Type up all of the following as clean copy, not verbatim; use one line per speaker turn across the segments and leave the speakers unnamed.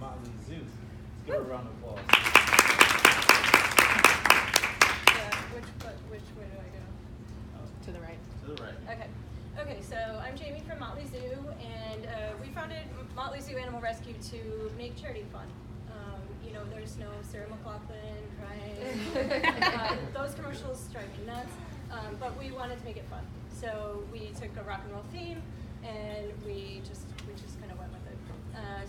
Motley Zoo. Let's give her a round of applause.
Which way do I go?
To the right.
To the right.
Okay, so I'm Jamie from Motley Zoo, and we founded Motley Zoo Animal Rescue to make charity fun. There's no Sarah McLachlan crying. Those commercials drive me nuts, but we wanted to make it fun. So we took a rock and roll theme, and we just kind of went with it.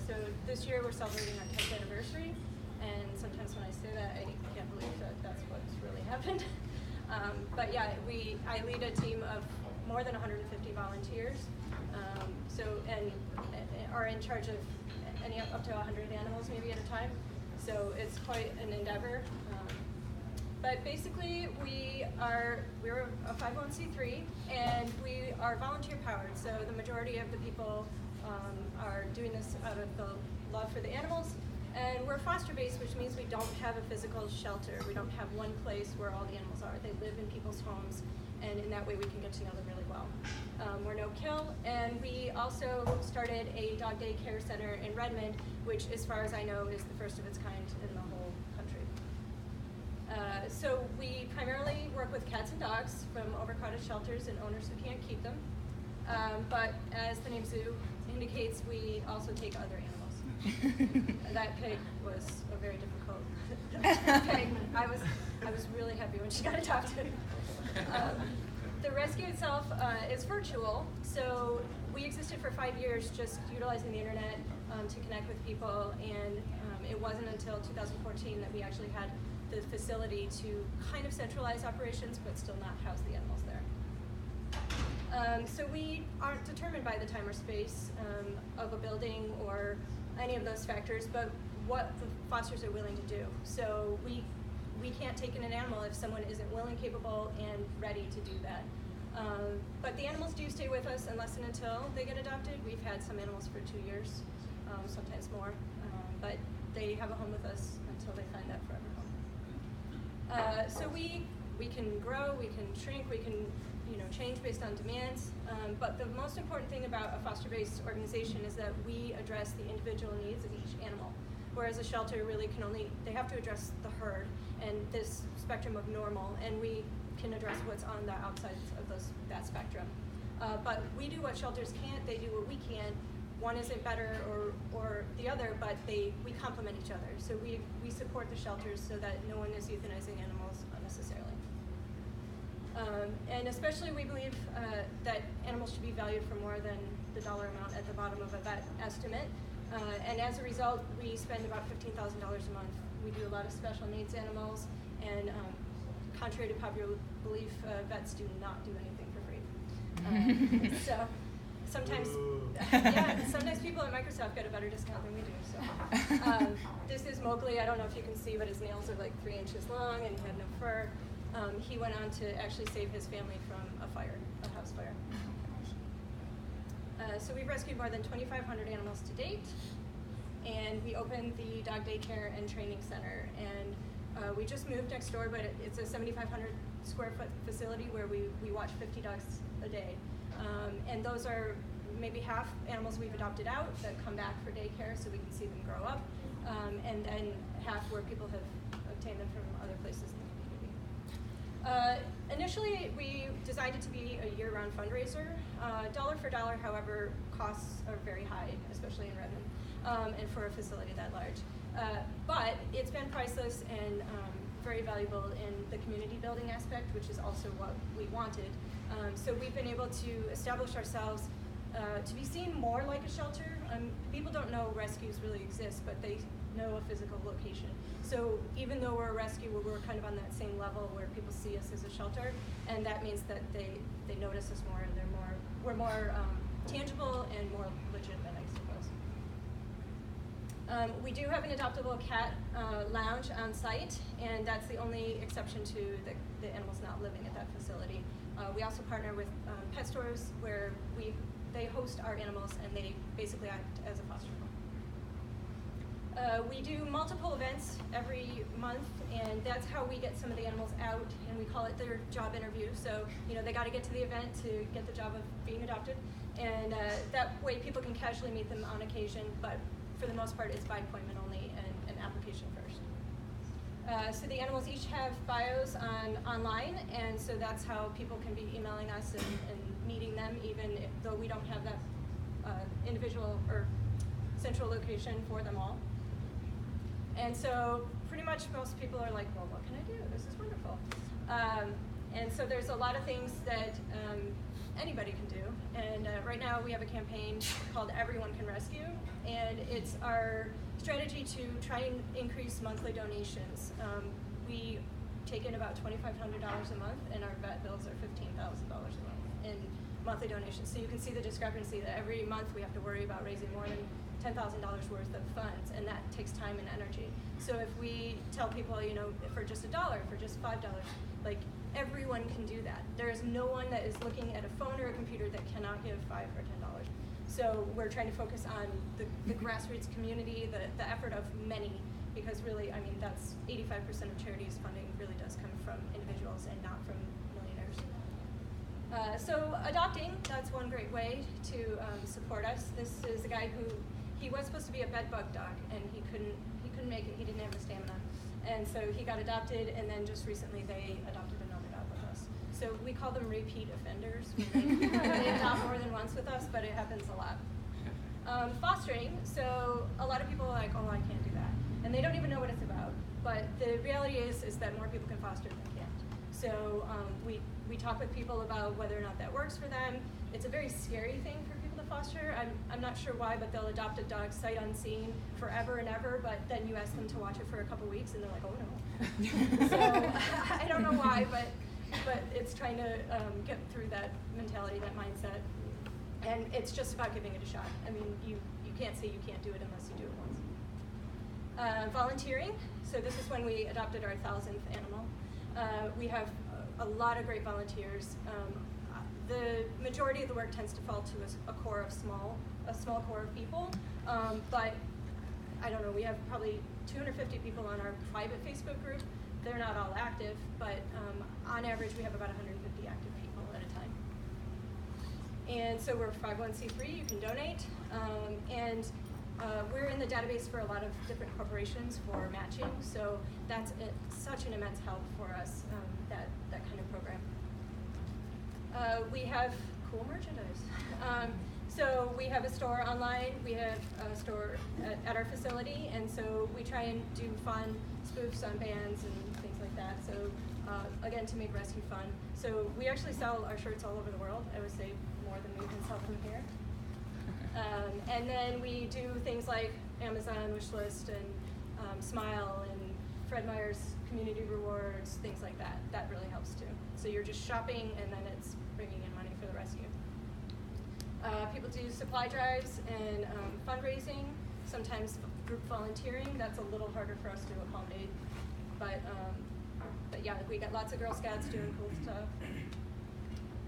So this year we're celebrating our 10th anniversary, and sometimes when I say that, I can't believe that that's what's really happened. But yeah, I lead a team of more than 150 volunteers, and are in charge of up to 100 animals maybe at a time. So it's quite an endeavor. But basically, we're a 501c3, and we are volunteer powered. So the majority of the people are doing this out of the love for the animals. And we're foster based, which means we don't have a physical shelter. We don't have one place where all the animals are. They live in people's homes, and in that way we can get to know them really well. We're no kill, and we also started a dog daycare center in Redmond, which, as far as I know, is the first of its kind in the whole country. So we primarily work with cats and dogs from overcrowded shelters and owners who can't keep them. But as the name Zoo indicates, we also take other animals. That pig was a very difficult pig. I was really happy when she got adopted. The rescue itself is virtual, so we existed for 5 years just utilizing the internet to connect with people, and it wasn't until 2014 that we actually had the facility to kind of centralize operations but still not house the animals there. So we aren't determined by the time or space of a building or any of those factors, but what the fosters are willing to do. So we can't take in an animal if someone isn't willing, capable, and ready to do that. But the animals do stay with us unless and until they get adopted. We've had some animals for 2 years, sometimes more, but they have a home with us until they find that forever home. So we can grow, we can shrink, we can change based on demands, but the most important thing about a foster-based organization is that we address the individual needs of each animal, whereas a shelter really they have to address the herd and this spectrum of normal, and we can address what's on the outsides of that spectrum. But we do what shelters can't, they do what we can. One isn't better or the other, but we complement each other. So we support the shelters so that no one is euthanizing animals unnecessarily. And especially we believe that animals should be valued for more than the dollar amount at the bottom of a vet estimate. And as a result, we spend about $15,000 a month. We do a lot of special needs animals, and contrary to popular belief, vets do not do anything for free. So sometimes people at Microsoft get a better discount than we do. So this is Motley. I don't know if you can see, but his nails are like 3 inches long, and he had no fur. He went on to actually save his family from a house fire. So we've rescued more than 2,500 animals to date, and we opened the dog daycare and training center. And we just moved next door, but it's a 7,500 square foot facility where we watch 50 dogs a day. And those are maybe half animals we've adopted out that come back for daycare so we can see them grow up, and then half where people have obtained them from other places in the community. Initially, we designed it to be a year-round fundraiser. Dollar for dollar, however, costs are very high, especially in Redmond, and for a facility that large. But it's been priceless and very valuable in the community building aspect, which is also what we wanted. So we've been able to establish ourselves to be seen more like a shelter. People don't know rescues really exist, but they know a physical location. So even though we're a rescue, we're kind of on that same level where people see us as a shelter, and that means that they notice us more, and we're more tangible and more legitimate, I suppose. We do have an adoptable cat lounge on site, and that's the only exception to the animals not living at that facility. We also partner with pet stores where they host our animals, and they basically act as a foster home. We do multiple events every month, and that's how we get some of the animals out, and we call it their job interview. So, they got to get to the event to get the job of being adopted, and that way people can casually meet them on occasion, but for the most part, it's by appointment only and an application first. So the animals each have bios online, and so that's how people can be emailing us and meeting them, even though we don't have that individual or central location for them all. And so pretty much most people are like, well, what can I do? This is wonderful. And so there's a lot of things that anybody can do. And right now we have a campaign called Everyone Can Rescue, and it's our strategy to try and increase monthly donations. We take in about $2,500 a month, and our vet bills are $15,000 a month in monthly donations. So you can see the discrepancy that every month we have to worry about raising more than $10,000 worth of funds, and that takes time and energy. So if we tell people, you know, for just $1, for just $5, like everyone can do that. There is no one that is looking at a phone or a computer that cannot give $5 or $10. So we're trying to focus on the grassroots community, the effort of many, because really, I mean, that's 85% of charities funding really does come from individuals and not from millionaires. So adopting, that's one great way to support us. This is a guy who, he was supposed to be a bed bug dog, and he couldn't make it. He didn't have the stamina, and so he got adopted. And then just recently, they adopted another dog with us. So we call them repeat offenders. They adopt more than once with us, but it happens a lot. Fostering. So a lot of people are like, oh, I can't do that, and they don't even know what it's about. But the reality is that more people can foster than can't. So we talk with people about whether or not that works for them. It's a very scary thing for people to foster. I'm not sure why, but they'll adopt a dog sight unseen forever and ever, but then you ask them to watch it for a couple weeks and they're like, oh no. So I don't know why, but it's trying to get through that mentality, that mindset. And it's just about giving it a shot. I mean, you can't say you can't do it unless you do it once. Volunteering. So this is when we adopted our 1,000th animal. We have a lot of great volunteers. The majority of the work tends to fall to a small core of people, but I don't know, we have probably 250 people on our private Facebook group. They're not all active, but on average we have about 150 active people at a time. And so we're 501c3, you can donate, and we're in the database for a lot of different corporations for matching, so that's such an immense help for us, that kind of program. We have cool merchandise. So we have a store online, we have a store at our facility, and so we try and do fun spoofs on bands and things like that. So again, to make rescue fun. So we actually sell our shirts all over the world. I would say more than we can sell from here. And then we do things like Amazon Wishlist and Smile and Fred Meyer's Community Rewards, things like that. That really helps too. So you're just shopping and then it's bringing in money for the rescue. People do supply drives and fundraising, sometimes group volunteering. That's a little harder for us to accommodate. But yeah, we got lots of Girl Scouts doing cool stuff.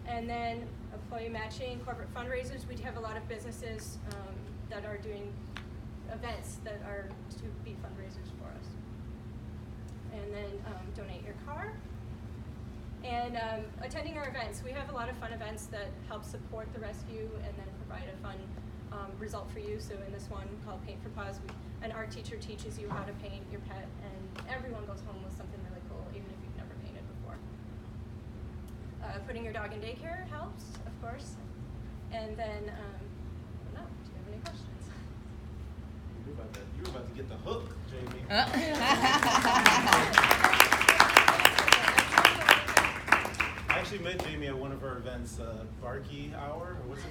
And then employee matching, corporate fundraisers. We have a lot of businesses that are doing events that are to be fundraisers for us. And then donate your car. And attending our events. We have a lot of fun events that help support the rescue and then provide a fun result for you. So in this one called Paint for Paws, an art teacher teaches you how to paint your pet, and everyone goes home with something really cool, even if you've never painted before. Putting your dog in daycare helps, of course. And then, I don't know, do you have any questions?
You were about to get the hook, Jamie. I actually met Jamie at one of our events, Barkey Hour, or what's it?